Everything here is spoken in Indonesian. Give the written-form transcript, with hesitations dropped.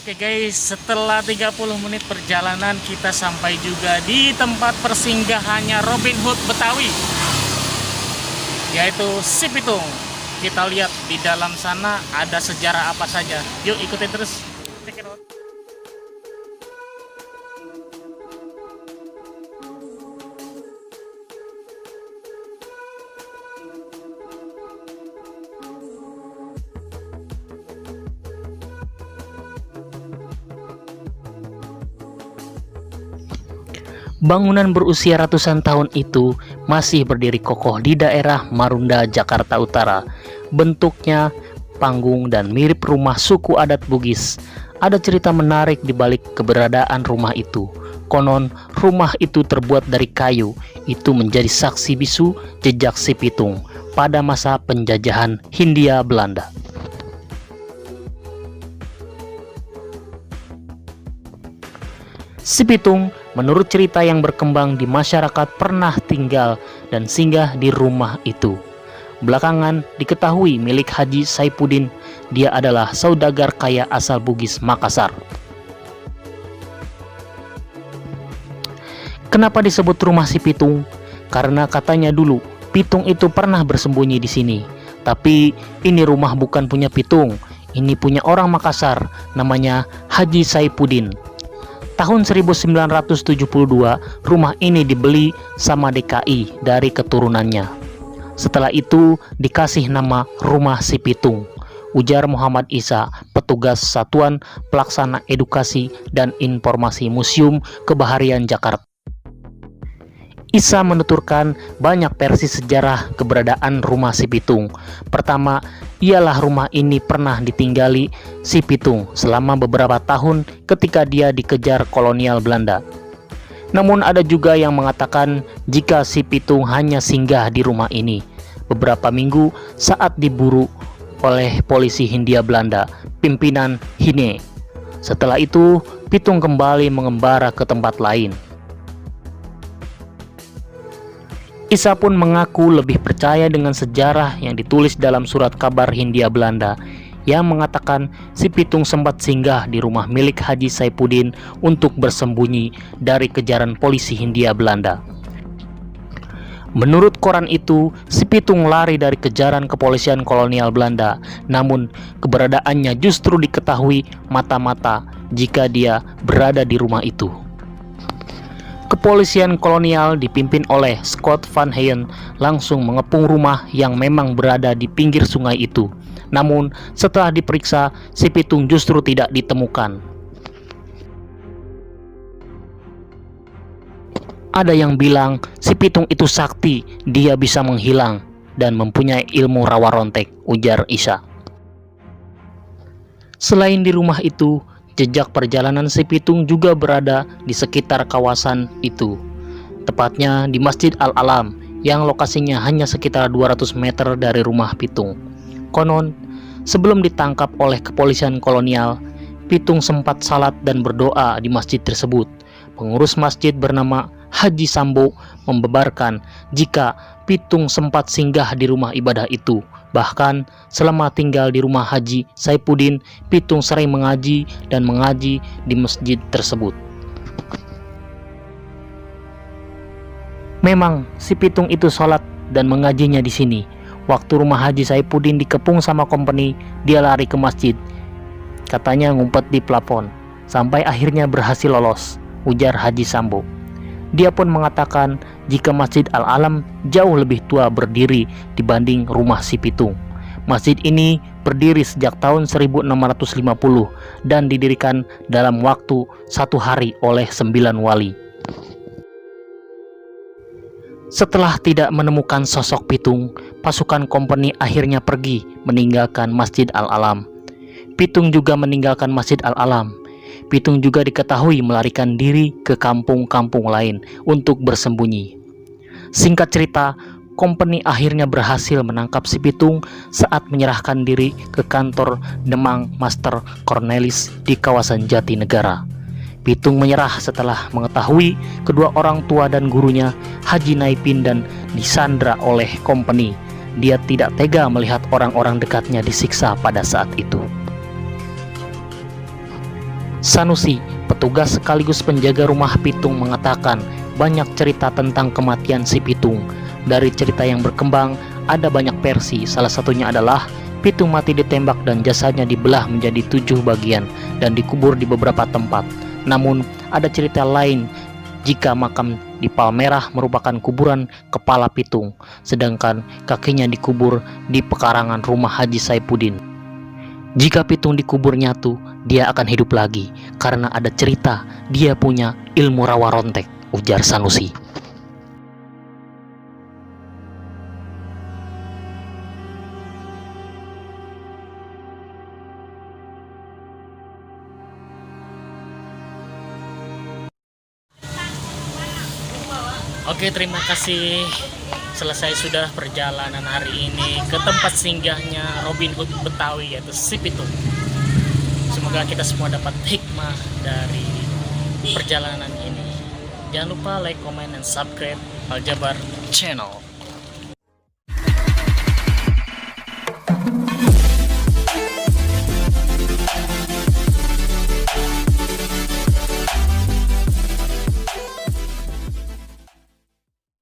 Oke guys, setelah 30 menit perjalanan kita sampai juga di tempat persinggahannya Robin Hood Betawi, yaitu Si Pitung. Kita lihat di dalam sana ada sejarah apa saja. Yuk ikutin terus. Check it out. Bangunan berusia ratusan tahun itu masih berdiri kokoh di daerah Marunda, Jakarta Utara. Bentuknya panggung dan mirip rumah suku adat Bugis. Ada cerita menarik di balik keberadaan rumah itu. Konon rumah itu terbuat dari kayu. Itu menjadi saksi bisu jejak Si Pitung pada masa penjajahan Hindia Belanda. Si Pitung menurut cerita yang berkembang di masyarakat pernah tinggal dan singgah di rumah itu. Belakangan diketahui milik Haji Saipudin. Dia adalah saudagar kaya asal Bugis, Makassar. Kenapa disebut rumah Si Pitung? Karena katanya dulu Pitung itu pernah bersembunyi di sini. Tapi ini rumah bukan punya Pitung. Ini punya orang Makassar, namanya Haji Saipudin. Tahun 1972, rumah ini dibeli sama DKI dari keturunannya. Setelah itu dikasih nama Rumah Si Pitung, ujar Muhammad Isa, petugas Satuan Pelaksana Edukasi dan Informasi Museum Kebaharian Jakarta. Isa menuturkan banyak versi sejarah keberadaan rumah Si Pitung. Pertama, ialah rumah ini pernah ditinggali Si Pitung selama beberapa tahun ketika dia dikejar kolonial Belanda. Namun ada juga yang mengatakan jika Si Pitung hanya singgah di rumah ini beberapa minggu saat diburu oleh polisi Hindia Belanda, pimpinan Hine. Setelah itu, Pitung kembali mengembara ke tempat lain. Isa pun mengaku lebih percaya dengan sejarah yang ditulis dalam surat kabar Hindia Belanda yang mengatakan Si Pitung sempat singgah di rumah milik Haji Saipudin untuk bersembunyi dari kejaran polisi Hindia Belanda. Menurut koran itu, Si Pitung lari dari kejaran kepolisian kolonial Belanda, namun keberadaannya justru diketahui mata-mata jika dia berada di rumah itu. Kepolisian kolonial dipimpin oleh Scott Van Heyen langsung mengepung rumah yang memang berada di pinggir sungai itu. Namun setelah diperiksa, Si Pitung justru tidak ditemukan. Ada yang bilang Si Pitung itu sakti, dia bisa menghilang dan mempunyai ilmu rawa rontek, ujar Isa. Selain di rumah itu, jejak perjalanan Si Pitung juga berada di sekitar kawasan itu, tepatnya di Masjid Al-Alam yang lokasinya hanya sekitar 200 meter dari rumah Pitung. Konon, sebelum ditangkap oleh kepolisian kolonial, Pitung sempat salat dan berdoa di masjid tersebut. Pengurus masjid bernama Haji Sambo membeberkan jika Pitung sempat singgah di rumah ibadah itu. Bahkan selama tinggal di rumah Haji Saipudin, Pitung sering mengaji di masjid tersebut. Memang Si Pitung itu sholat dan mengajinya di sini. Waktu rumah Haji Saipudin dikepung sama company, dia lari ke masjid. Katanya ngumpet di plafon, sampai akhirnya berhasil lolos, ujar Haji Sambo. Dia pun mengatakan jika Masjid Al-Alam jauh lebih tua berdiri dibanding rumah Si Pitung. Masjid ini berdiri sejak tahun 1650 dan didirikan dalam waktu 1 hari oleh 9 wali. Setelah tidak menemukan sosok Pitung, pasukan company akhirnya pergi meninggalkan Masjid Al-Alam. Pitung juga meninggalkan Masjid Al-Alam. Pitung juga diketahui melarikan diri ke kampung-kampung lain untuk bersembunyi. Singkat cerita, company akhirnya berhasil menangkap Si Pitung saat menyerahkan diri ke kantor Demang Master Cornelis di kawasan Jatinegara. Pitung menyerah setelah mengetahui kedua orang tua dan gurunya, Haji Naipin, dan disandra oleh company. Dia tidak tega melihat orang-orang dekatnya disiksa pada saat itu. Sanusi, petugas sekaligus penjaga rumah Pitung, mengatakan banyak cerita tentang kematian si Pitung. Dari cerita yang berkembang, ada banyak versi. Salah satunya adalah Pitung mati ditembak dan jasadnya dibelah menjadi 7 bagian dan dikubur di beberapa tempat. Namun, ada cerita lain jika makam di Palmerah merupakan kuburan kepala Pitung, sedangkan kakinya dikubur di pekarangan rumah Haji Saipuddin. Jika Pitung dikubur nyatu, dia akan hidup lagi karena ada cerita dia punya ilmu rawa rontek, ujar Sanusi. Oke, terima kasih. Selesai sudah perjalanan hari ini ke tempat singgahnya Robin Hood Betawi, yaitu si Pitung. Semoga kita semua dapat hikmah dari perjalanan ini. Jangan lupa like, comment, dan subscribe Aljabar Channel.